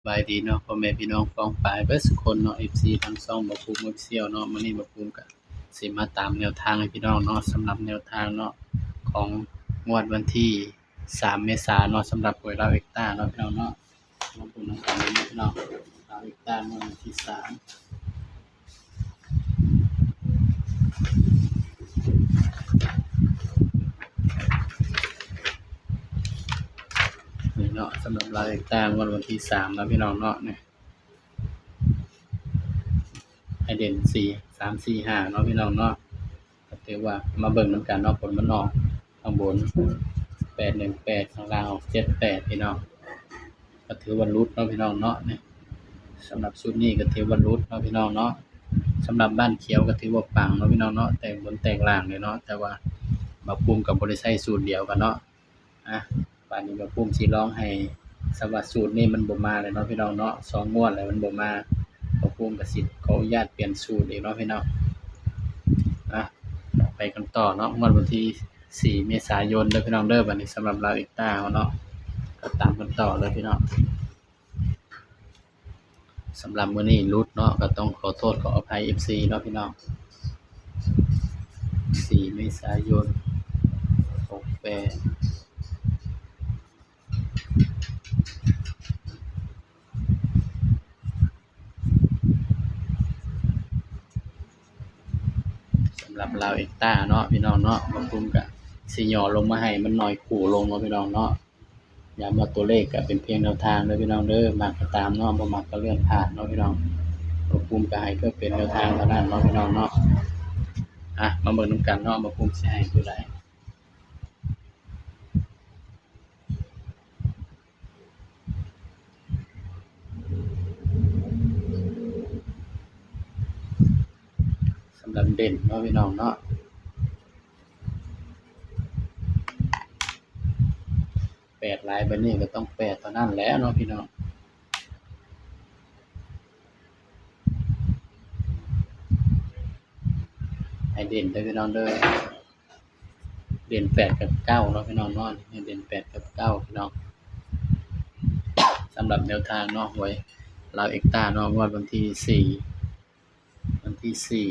บายดีเนาะพ่อแม่พี่น้องป้องปายเบิดซุคนเนาะ FC ทางช่องบ่ภูมิ Official เนาะมื้อนี้บ่ภูมิก็สิมาตามแนวทางให้พี่น้องเนาะสำหรับแนวทางเนาะของงวดวันที่3เมษายนเนาะสำหรับหวยลาวเอ็กต้าเนาะพี่น้องเนาะมาพูดนำกันเลยพี่น้องลาวเอ็กต้างวดวันที่3นี่เนาะสำหรับลาวเอ็กต้างวดวันที่3เนาะพี่น้องเนาะนี่ให้เด่น4 3 4 5เนาะพี่น้องเนาะก็ถือว่ามาเบิ่งนำกันเนาะผลมันออกข้างบน818ข้างล่างออก78พี่น้องก็ถือว่าหลุดเนาะพี่น้องเนาะนี่สำหรับชุดนี้ก็ถือว่าหลุดเนาะพี่น้องเนาะสำหรับบ้านเขียวก็ถือว่าปังเนาะพี่น้องเนาะแต่งบนแต่งล่างเลยเนาะแต่ว่าบ่ภูมิก็บ่ได้ใช้สูตรเดียวกันเนาะบัดนี้บ่ภูมิสิลองให้สำหรับสูตรนี้มันบ่มาเลยเนาะพี่น้องเนาะ2งวดแล้วมันบ่มาบ่ภูมิก็สิขออนุญาตเปลี่ยนสูตรอีกเนาะพี่น้องไปกันต่อเนาะงวดวันที่4เมษายนเด้อพี่น้องเด้อบัดนี้สำหรับลาวเอ็กต้าเนาะก็ตามกันต่อเลยพี่น้องสำหรับมื้อนี้หลุดเนาะก็ต้องขอโทษขออภัย FC เนาะพี่น้อง4เมษายน68สำหรับลาวเอ็กต้าเนาะพี่น้องเนาะบ่ภูมิก็สิย่อลงมาให้มันน้อยคู่ลงเนาะพี่น้องเนาะย้ำว่าตัวเลขก็เป็นเพียงแนวทางเด้อพี่น้องเด้อมักก็ตามเนาะบ่มักก็เลื่อนผ่านเนาะพี่น้องบ่ภูมิก็ให้เพื่อเป็นแนวทางเท่านั้นเนาะพี่น้องเนาะมาเบิ่งนำกันเนาะบ่ภูมิสิให้ตัวใดสำหรับเด่นเนาะพี่น้องเนาะ8หลายบัดนี้ก็ต้อง8เท่านั้นแหล้วเนาะพี่น้องให้เด่นเด้อพี่น้องเด้อเด่น8กับ9เนาะพี่น้องเนาะให้เด่น8กับ9พี่น้องสำหรับแนวทางเนาะหวยลาวเอ็กต้าเนาะงวดวันที่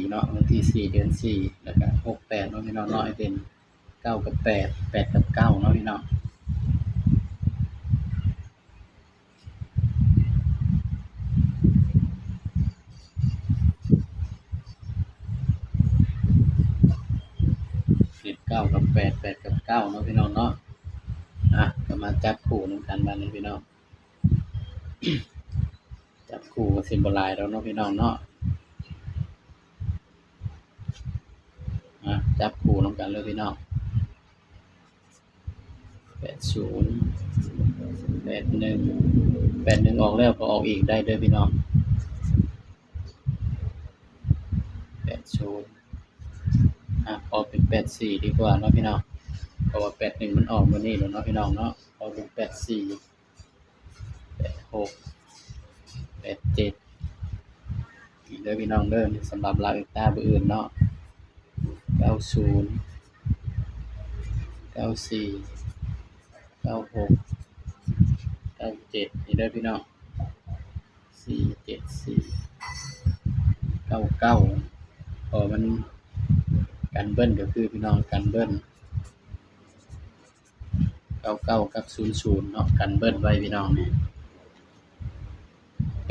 4เนาะวันที่4เดือน4แล้วก็68เนาะพี่น้องเนาะให้เด่น9กับ8 8กับ9เนาะพี่น้องเด่น9กับ8 8กับ9เนาะพี่น้องเนาะก็มาจับคู่นำกันบัดนี้พี่น้อง จับคู่ก็สิบ่หลายแล้วเนาะพี่น้องเนาะจับคู่นำกันเลยพี่น้อง80 81 81ออกแล้วก็ออกอีกได้เด้อพี่น้อง80ออกเป็น84ดีกว่าเนาะพี่น้องเพราะว่า81มันออกมื้อนี้แล้วเนาะพี่น้องเนาะออกเป็น84 86 87อีกเด้อพี่น้องเด้อสำหรับลาวเอ็กต้าผู้อื่นเนาะ90 94 96 97นี่เด้อพี่น้อง474 99พอมันกันเบิ้ลก็คือพี่น้องกันเบิ้ล99กับ00เนาะกันเบิ้ลไว้พี่น้องนี่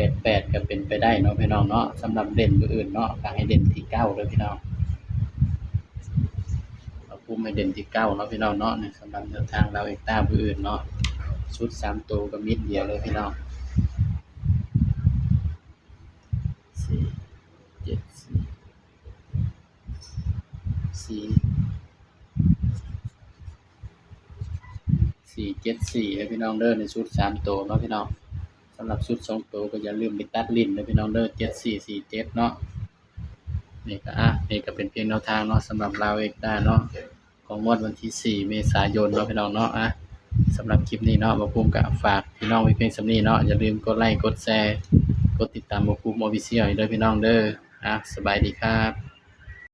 88ก็เป็นไปได้เนาะพี่น้องเนาะสำหรับเด่นผู้อื่นเนาะก็ให้เด่นที่9เด้อพี่น้องเราภูมิให้เด่นที่9เนาะพี่น้องเนาะนี่สำหรับแนวทางเราเอ็กต้าผู้อื่นเนาะชุด3ตัวก็มิดเดียวเลยพี่น้อง474ให้พี่น้องเด้อในชุด3ตัวเนาะพี่น้องสำหรับชุด2ตัวก็อย่าลืมไปตัดลิ้นเด้อพี่น้องเด้อ7447เนาะนี่ก็นี่ก็เป็นเพียงแนวทางเนาะสำหรับลาวเอ็กต้าเนาะของงวดวันที่4เมษายนเนาะพี่น้องเนาะสำหรับคลิปนี้เนาะบ่ภูมิก็ฝากพี่น้องไว้เพียงส่ำนี้เนาะอย่าลืมกดไลค์กดแชร์กดติดตามบ่ภูมิ Official ให้เด้อพี่น้องเด้อสบายดีครับ